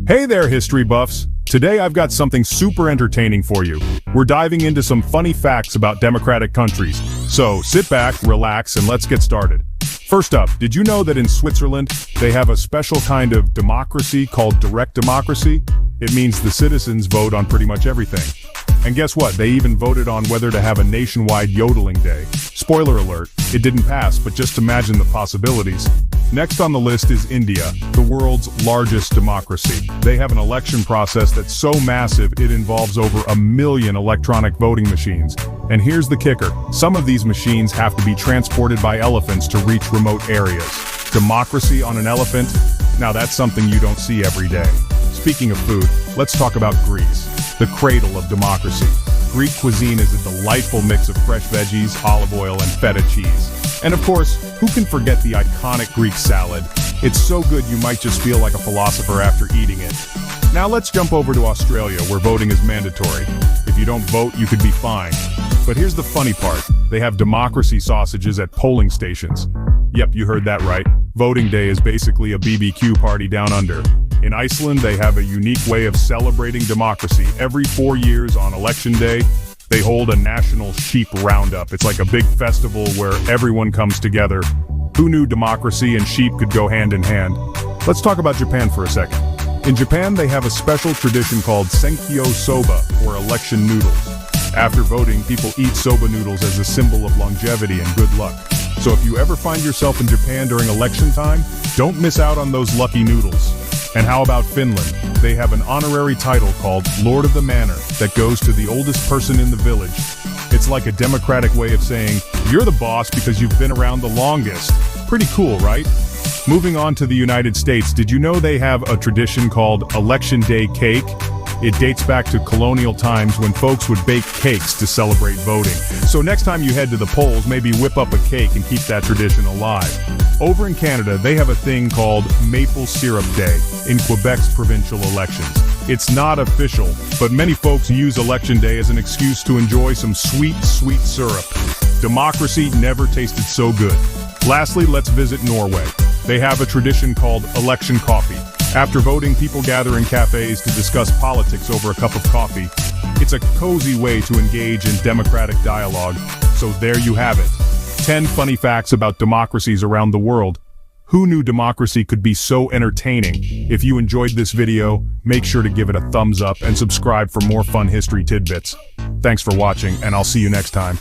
Hey there, history buffs! Today I've got something super entertaining for you. We're diving into some funny facts about democratic countries. So sit back, relax, and let's get started. First up, did you know that in Switzerland, they have a special kind of democracy called direct democracy? It means the citizens vote on pretty much everything. And guess what? They even voted on whether to have a nationwide yodeling day. Spoiler alert, it didn't pass, but just imagine the possibilities. Next on the list is India, the world's largest democracy. They have an election process that's so massive it involves over 1 million electronic voting machines. And here's the kicker, some of these machines have to be transported by elephants to reach remote areas. Democracy on an elephant? Now that's something you don't see every day. Speaking of food, let's talk about Greece, the cradle of democracy. Greek cuisine is a delightful mix of fresh veggies, olive oil, and feta cheese. And of course, who can forget the iconic Greek salad? It's so good you might just feel like a philosopher after eating it. Now let's jump over to Australia, where voting is mandatory. If you don't vote, you could be fined. But here's the funny part. They have democracy sausages at polling stations. Yep, you heard that right. Voting day is basically a BBQ party down under. In Iceland, they have a unique way of celebrating democracy. Every 4 years on election day, they hold a national sheep roundup. It's like a big festival where everyone comes together. Who knew democracy and sheep could go hand in hand? Let's talk about Japan for a second. In Japan, they have a special tradition called Senkyo Soba, or election noodles. After voting, people eat soba noodles as a symbol of longevity and good luck. So if you ever find yourself in Japan during election time, don't miss out on those lucky noodles. And how about Finland? They have an honorary title called Lord of the Manor that goes to the oldest person in the village. It's like a democratic way of saying, you're the boss because you've been around the longest. Pretty cool, right? Moving on to the United States, did you know they have a tradition called Election Day Cake? It dates back to colonial times when folks would bake cakes to celebrate voting. So next time you head to the polls, maybe whip up a cake and keep that tradition alive. Over in Canada, they have a thing called Maple Syrup Day in Quebec's provincial elections. It's not official, but many folks use Election Day as an excuse to enjoy some sweet, sweet syrup. Democracy never tasted so good. Lastly, let's visit Norway. They have a tradition called election coffee. After voting, people gather in cafes to discuss politics over a cup of coffee. It's a cozy way to engage in democratic dialogue. So there you have it. 10 funny facts about democracies around the world. Who knew democracy could be so entertaining? If you enjoyed this video, make sure to give it a thumbs up and subscribe for more fun history tidbits. Thanks for watching, and I'll see you next time.